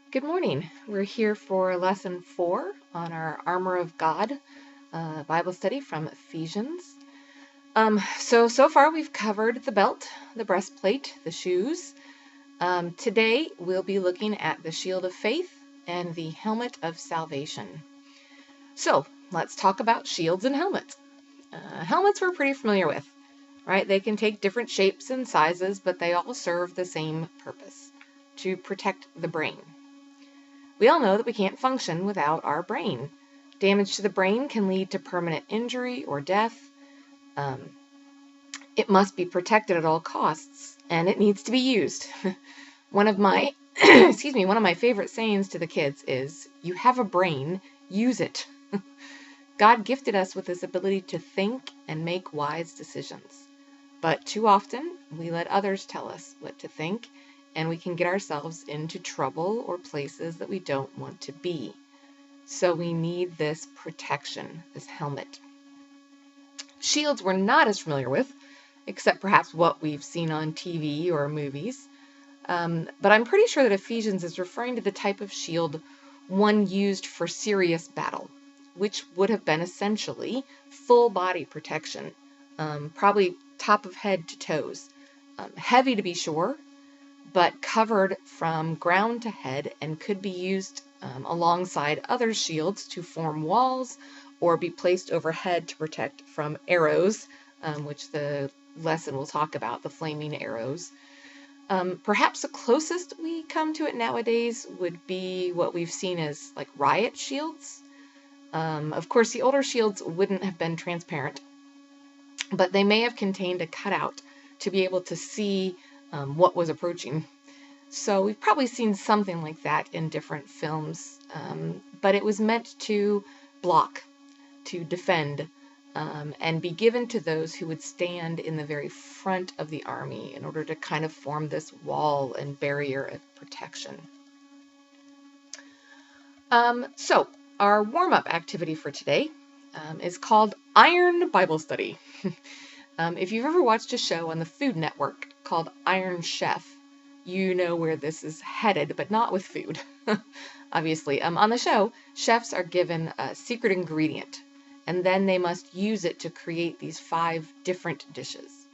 Good morning. We're here for lesson 4 on our Armor of God Bible study from Ephesians. So far we've covered the belt, the breastplate, the shoes. Today we'll be looking at the shield of faith and the helmet of salvation. So let's talk about shields and helmets. Helmets we're pretty familiar with, right? They can take different shapes and sizes, but they all serve the same purpose, to protect the brain. We all know that we can't function without our brain. Damage to the brain can lead to permanent injury or death. It must be protected at all costs, and it needs to be used. One of my one of my favorite sayings to the kids is, "You have a brain, use it." God gifted us with this ability to think and make wise decisions. But too often, we let others tell us what to think, and we can get ourselves into trouble or places that we don't want to be. So we need this protection, this helmet. Shields we're not as familiar with, except perhaps what we've seen on TV or movies. But I'm pretty sure that Ephesians is referring to the type of shield one used for serious battle, which would have been essentially full body protection, probably top of head to toes. Heavy to be sure, but covered from ground to head and could be used alongside other shields to form walls or be placed overhead to protect from arrows, which the lesson will talk about, the flaming arrows. Perhaps the closest we come to it nowadays would be what we've seen as like riot shields. Of course, the older shields wouldn't have been transparent, but they may have contained a cutout to be able to see what was approaching. So we've probably seen something like that in different films, but it was meant to block, to defend, and be given to those who would stand in the very front of the army in order to kind of form this wall and barrier of protection. So our warm-up activity for today is called Iron Bible Study. If you've ever watched a show on the Food Network called Iron Chef, you know where this is headed, but not with food, obviously. On the show, chefs are given a secret ingredient, and then they must use it to create these 5 different dishes.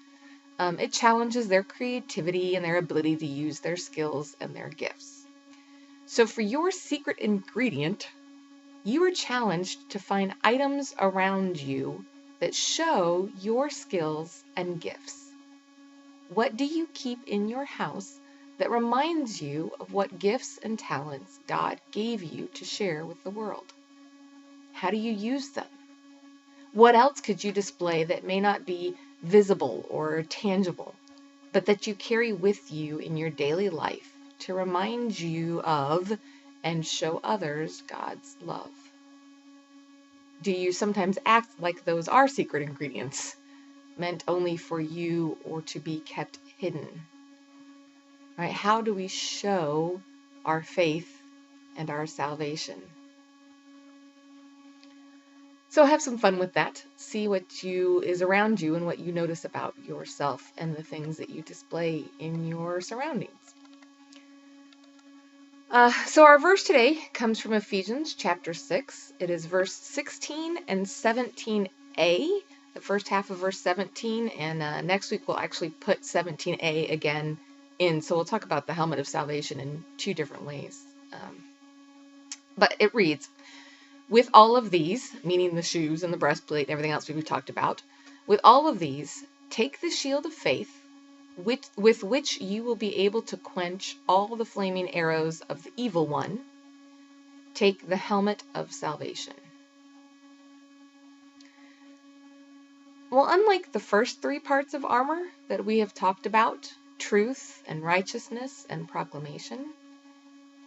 It challenges their creativity and their ability to use their skills and their gifts. So for your secret ingredient, you are challenged to find items around you that show your skills and gifts. What do you keep in your house that reminds you of what gifts and talents God gave you to share with the world? How do you use them? What else could you display that may not be visible or tangible, but that you carry with you in your daily life to remind you of and show others God's love? Do you sometimes act like those are secret ingredients, meant only for you or to be kept hidden? Right? How do we show our faith and our salvation? So have some fun with that. See what is around you and what you notice about yourself and the things that you display in your surroundings. So our verse today comes from Ephesians chapter 6. It is verse 16 and 17a, the first half of verse 17, and next week we'll actually put 17a again in. So we'll talk about the helmet of salvation in 2 different ways. But it reads, "With all of these," meaning the shoes and the breastplate and everything else we've talked about, "with all of these, take the shield of faith, with which you will be able to quench all the flaming arrows of the evil one. Take the helmet of salvation." Well, unlike the first 3 parts of armor that we have talked about, truth and righteousness and proclamation,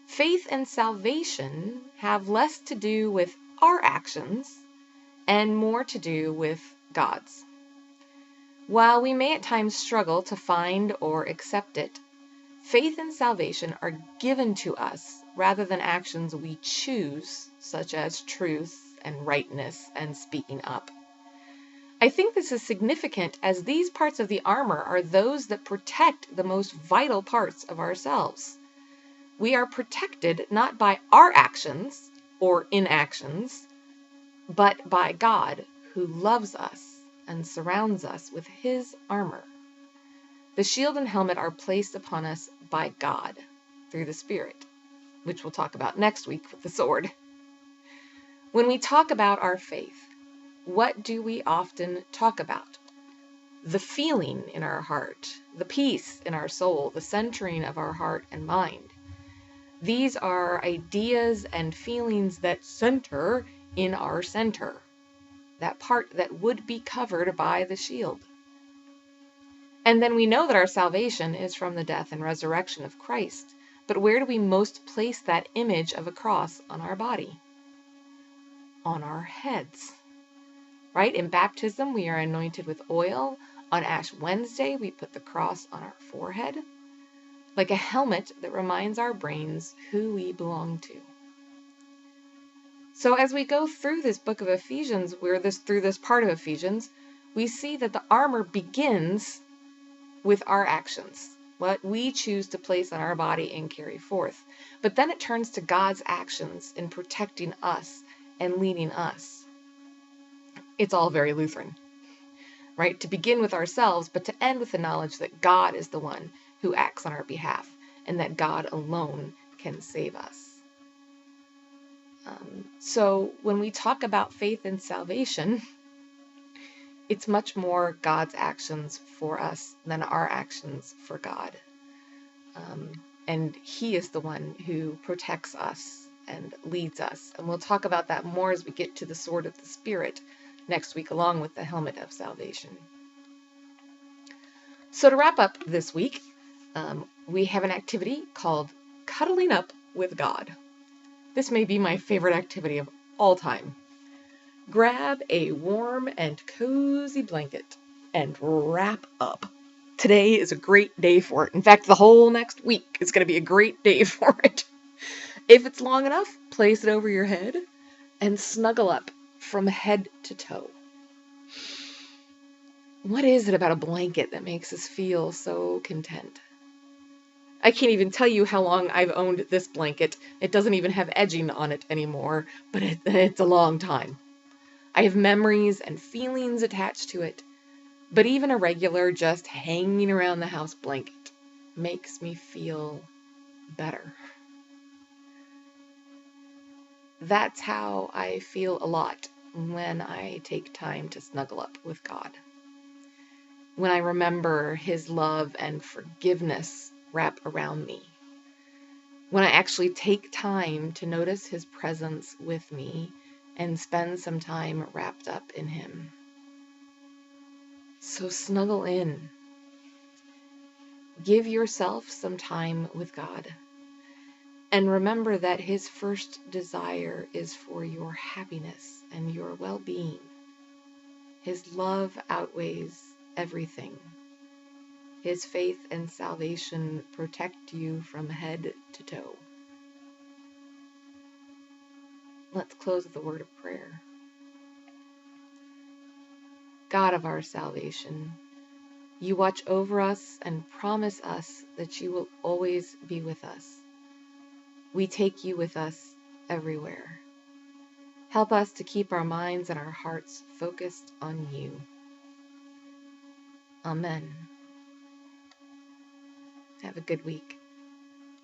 faith and salvation have less to do with our actions and more to do with God's. While we may at times struggle to find or accept it, faith and salvation are given to us rather than actions we choose, such as truth and rightness and speaking up. I think this is significant as these parts of the armor are those that protect the most vital parts of ourselves. We are protected not by our actions or inactions, but by God, who loves us and surrounds us with his armor. The shield and helmet are placed upon us by God through the Spirit, which we'll talk about next week with the sword. When we talk about our faith, what do we often talk about? The feeling in our heart, the peace in our soul, the centering of our heart and mind. These are ideas and feelings that center in our center, that part that would be covered by the shield. And then we know that our salvation is from the death and resurrection of Christ. But where do we most place that image of a cross on our body? On our heads. Right? In baptism, we are anointed with oil. On Ash Wednesday, we put the cross on our forehead, like a helmet that reminds our brains who we belong to. So as we go through this book of Ephesians, through this part of Ephesians, we see that the armor begins with our actions, what we choose to place on our body and carry forth. But then it turns to God's actions in protecting us and leading us. It's all very Lutheran, right? To begin with ourselves, but to end with the knowledge that God is the one who acts on our behalf and that God alone can save us. So when we talk about faith and salvation, it's much more God's actions for us than our actions for God. And he is the one who protects us and leads us. And we'll talk about that more as we get to the sword of the Spirit next week, along with the helmet of salvation. So to wrap up this week, we have an activity called Cuddling Up with God. This may be my favorite activity of all time. Grab a warm and cozy blanket and wrap up. Today is a great day for it. In fact, the whole next week is going to be a great day for it. If it's long enough, place it over your head and snuggle up from head to toe. What is it about a blanket that makes us feel so content? I can't even tell you how long I've owned this blanket. It doesn't even have edging on it anymore, but it's a long time. I have memories and feelings attached to it, but even a regular just hanging around the house blanket makes me feel better. That's how I feel a lot when I take time to snuggle up with God. When I remember his love and forgiveness wrap around me. When I actually take time to notice his presence with me and spend some time wrapped up in him. So snuggle in. Give yourself some time with God. And remember that his first desire is for your happiness and your well-being. His love outweighs everything. His faith and salvation protect you from head to toe. Let's close with a word of prayer. God of our salvation, you watch over us and promise us that you will always be with us. We take you with us everywhere. Help us to keep our minds and our hearts focused on you. Amen. Have a good week.